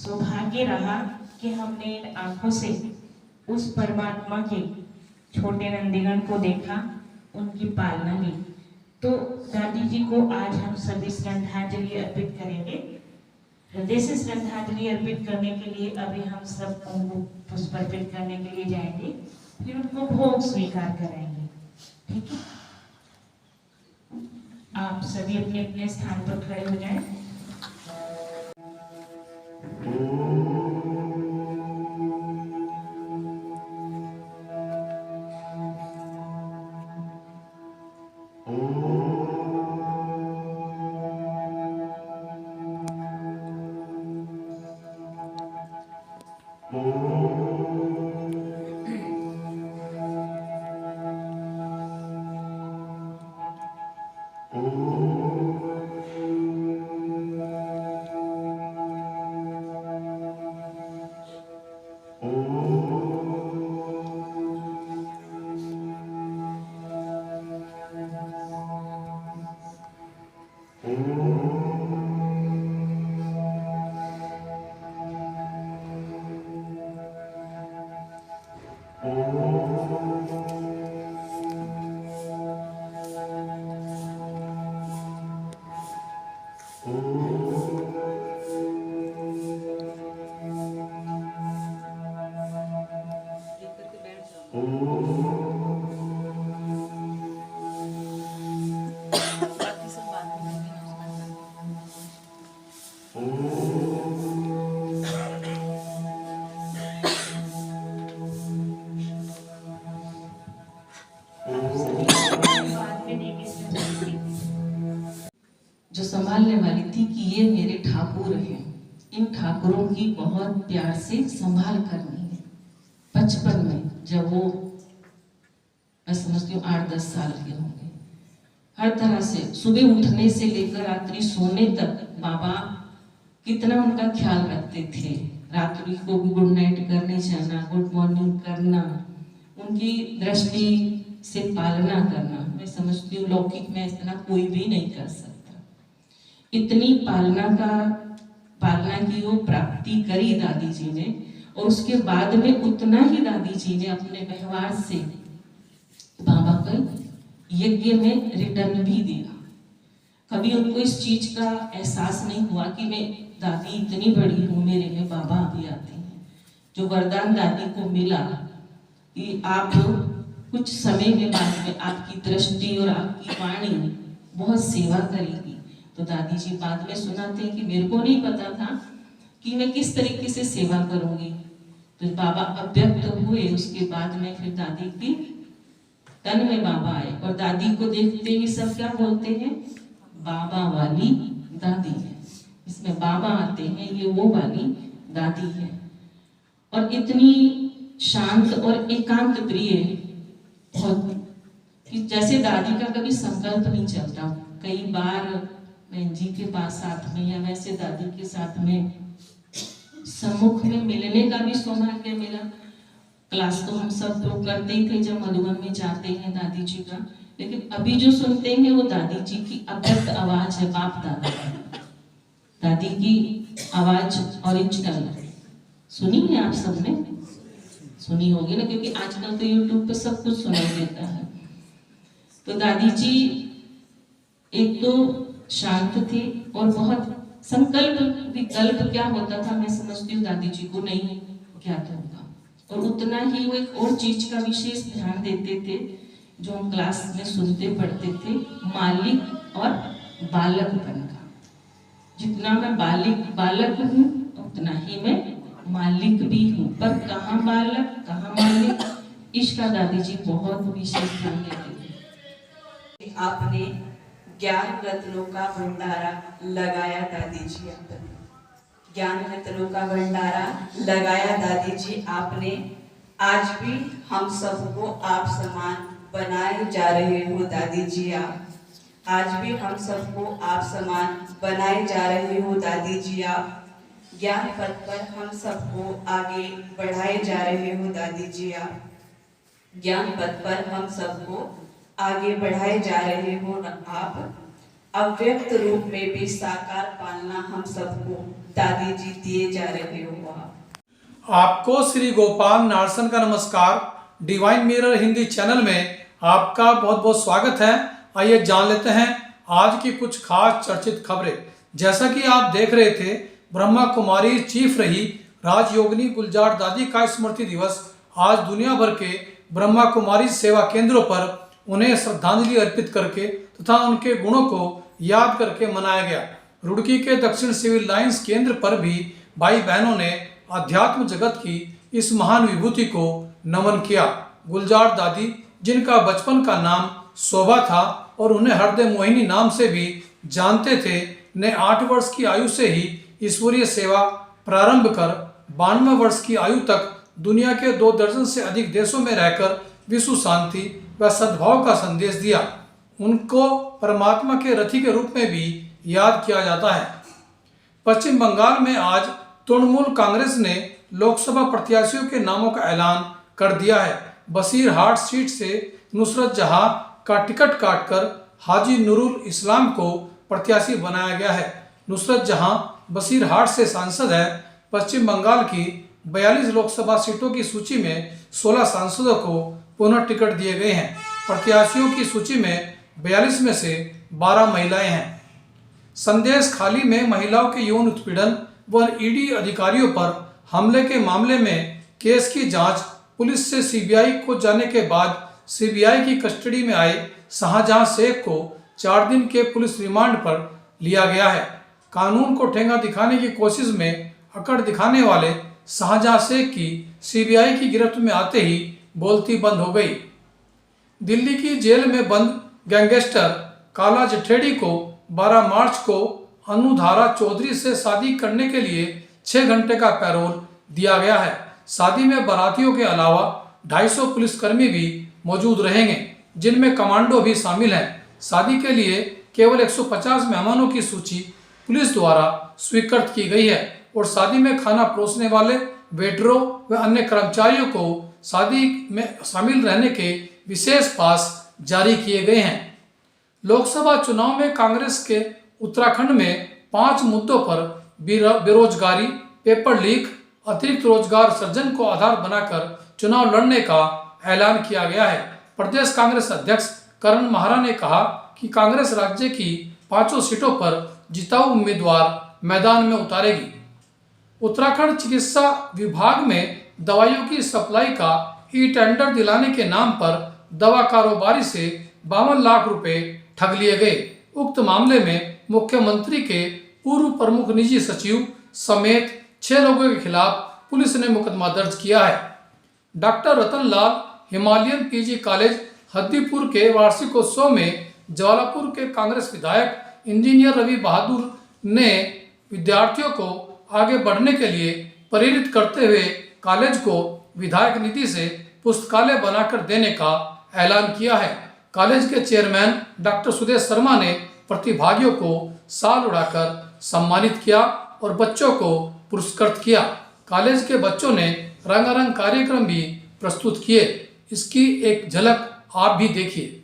सौभाग्य रहा कि हमने इन आंखों से उस परमात्मा के छोटे नंदीगण को देखा, उनकी पालना ली। तो दादी जी को आज हम सभी श्रद्धांजलि अर्पित करेंगे। हृदय से श्रद्धांजलि अर्पित करने के लिए अभी हम सब उनको पुष्प अर्पित करने के लिए जाएंगे, फिर उनको भोग स्वीकार कराएंगे। ठीक है, आप सभी अपने अपने स्थान पर खड़े हो जाएं। जो संभालने वाली थी कि ये मेरे ठाकुर हैं, इन ठाकुरों की बहुत प्यार से संभाल करनी है। बचपन में जब वो, मैं समझती हूँ 8-10 साल के होंगे, हर तरह से सुबह उठने से लेकर रात्रि सोने तक बाबा कितना उनका ख्याल रखते थे। रात्रि को भी गुड नाइट करने जाना, गुड मॉर्निंग करना, उनकी दृष्टि से पालना करना, मैं समझती हूँ लौकिक में इतना कोई भी नहीं कर सकता। इतनी पालना की वो प्राप्ति करी दादी जी ने, और उसके बाद में उतना ही दादी जी ने अपने व्यवहार से बाबा को यज्ञ में रिटर्न भी दिया। कभी उनको इस चीज का एहसास नहीं हुआ कि मैं दादी इतनी बड़ी हूँ, मेरे में बाबा अभी आते हैं। जो वरदान दादी को मिला कि आप कुछ समय के बाद में आपकी दृष्टि और आपकी वाणी बहुत सेवा करेगी, तो दादी जी बाद में सुनाते हैं कि मेरे को नहीं पता था कि मैं किस तरीके से सेवा करूंगी। तो बाबा अव्यक्त हुए, उसके बाद में फिर दादी की तन में बाबा आए, और दादी को देखते ही सब क्या बोलते हैं, बाबा वाली दादी है। इसमें बाबा आते हैं, ये वो वाली दादी है। और इतनी शांत और एकांत प्रिय बहुत, कि जैसे दादी का कभी संकल्प नहीं चलता। कई बार बहन जी के पास साथ में, या वैसे दादी के साथ में सम्मुख में मिलने का भी सौभाग्य मिला। क्लास तो हम सब लोग करते ही थे जब मधुबन में जाते हैं दादी जी का, लेकिन अभी जो सुनते हैं वो दादी जी की अव्यक्त आवाज है, बाप दादा दादी की आवाज ओरिजिनल सुनी है। आप सबने सुनी होगी ना, क्योंकि आजकल तो यूट्यूब पे सब कुछ सुनाई देता है। तो दादी जी एक तो शांत थे, और बहुत संकल्प विकल्प क्या होता था मैं समझती हूँ दादी जी को नहीं ज्ञात होगा। और उतना ही वो एक और चीज का विशेष ध्यान देते थे जो हम क्लास में सुनते पढ़ते थे, मालिक और बालकपन का। जितना मैं बालक हूँ उतना ही मैं मालिक भी हूँ, पर कहाँ बालक कहाँ मालिक, इसका दादी जी बहुत विशेष ध्यान देते थे। आपने ज्ञान रत्नों का भंडारा लगाया दादी जी, आपने ज्ञान रत्नों का भंडारा लगाया दादी जी आपने। आज भी हम सबको आप समान बनाए जा रहे हो दादी जी आप। आज भी हम सबको आप समान बनाए जा रहे हो दादी जी आप। ज्ञान पथ पर हम सबको आगे बढ़ाए जा रहे हो दादी जी आप। ज्ञान पथ पर हम सबको आगे बढ़ाए जा रहे हो आप। अव्यक्त रूप में भी साकार पालना हम सबको दादी जी दिए जा रहे हो। आपको श्री गोपाल नारसन का नमस्कार। डिवाइन मिरर हिंदी चैनल में आपका बहुत बहुत स्वागत है। आइए जान लेते हैं आज की कुछ खास चर्चित खबरें। जैसा कि आप देख रहे थे, ब्रह्मा कुमारी चीफ रही राजयोगिनी गुलजार दादी का स्मृति दिवस आज दुनिया भर के ब्रह्मा कुमारी सेवा केंद्रों पर उन्हें श्रद्धांजलि अर्पित करके तथा उनके गुणों को याद करके मनाया गया। रुड़की के दक्षिण सिविल लाइंस केंद्र पर भी भाई बहनों ने अध्यात्म जगत की इस महान विभूति को नमन किया। गुलजार दादी, जिनका बचपन का नाम शोभा था और उन्हें हृदय मोहिनी नाम से भी जानते थे, ने 8 वर्ष की आयु से ही ईश्वरीय सेवा प्रारंभ कर 92 वर्ष की आयु तक दुनिया के 2 दर्जन से अधिक देशों में रहकर विश्व शांति व सद्भाव का संदेश दिया। उनको परमात्मा के रथी के रूप में भी याद किया जाता है। पश्चिम बंगाल में आज तृणमूल कांग्रेस ने लोकसभा प्रत्याशियों के नामों का ऐलान कर दिया है। बसीरहाट सीट से नुसरत जहां का टिकट काटकर हाजी नूरुल इस्लाम को प्रत्याशी बनाया गया है। नुसरत जहां बसीरहाट से सांसद है। पश्चिम बंगाल की 42 लोकसभा सीटों की सूची में 16 सांसदों को पुनः टिकट दिए गए हैं। प्रत्याशियों की सूची में 42 में से 12 महिलाएं हैं। संदेश खाली में महिलाओं के यौन उत्पीड़न व ईडी अधिकारियों पर हमले के मामले में केस की जांच पुलिस से सीबीआई को जाने के बाद सीबीआई की कस्टडी में आए शाहजहां शेख को 4 दिन के पुलिस रिमांड पर लिया गया है। कानून को ठेंगा दिखाने की कोशिश में अकड़ दिखाने वाले शाहजहां शेख की सीबीआई की गिरफ्त में आते ही बोलती बंद हो गई। दिल्ली की जेल में बंद गैंगस्टर काला जठेड़ी को 12 मार्च को अनुधारा चौधरी से शादी करने के लिए 6 घंटे का पैरोल दिया गया है। शादी में बारातियों के अलावा 250 पुलिसकर्मी भी मौजूद रहेंगे, जिनमें कमांडो भी शामिल हैं। शादी के लिए केवल 150 मेहमानों की सूची पुलिस द्वारा स्वीकृत की गई है और शादी में खाना परोसने वाले वेटरों व अन्य कर्मचारियों को शादी में शामिल रहने के विशेष पास जारी किए गए हैं। लोकसभा चुनाव में कांग्रेस के उत्तराखंड में 5 मुद्दों पर बेरोजगारी, पेपर लीक, अतिरिक्त रोजगार सृजन को आधार बनाकर चुनाव लड़ने का ऐलान किया गया है। प्रदेश कांग्रेस अध्यक्ष करण माहरा ने कहा कि कांग्रेस राज्य की 5 सीटों पर जिताऊ उम्मीदवार मैदान में उतारेगी। उत्तराखंड चिकित्सा विभाग में दवाइयों की सप्लाई का ई-टेंडर दिलाने के नाम पर दवा कारोबारी से 52 लाख रुपए ठग लिए गए। उक्त मामले में मुख्यमंत्री के पूर्व प्रमुख निजी सचिव समेत 6 लोगों के खिलाफ पुलिस ने मुकदमा दर्ज किया है। डॉक्टर रतन लाल हिमालयन पीजी कॉलेज हद्दीपुर के वार्षिकोत्सव में जवालापुर के कांग्रेस विधायक इंजीनियर रवि बहादुर ने विद्यार्थियों को आगे बढ़ने के लिए प्रेरित करते हुए कॉलेज को विधायक निधि से पुस्तकालय बनाकर देने का ऐलान किया है। कॉलेज के चेयरमैन डॉक्टर सुदेश शर्मा ने प्रतिभागियों को शाल उड़ाकर सम्मानित किया और बच्चों को पुरस्कृत किया। कॉलेज के बच्चों ने रंगारंग कार्यक्रम भी प्रस्तुत किए। इसकी एक झलक आप भी देखिए।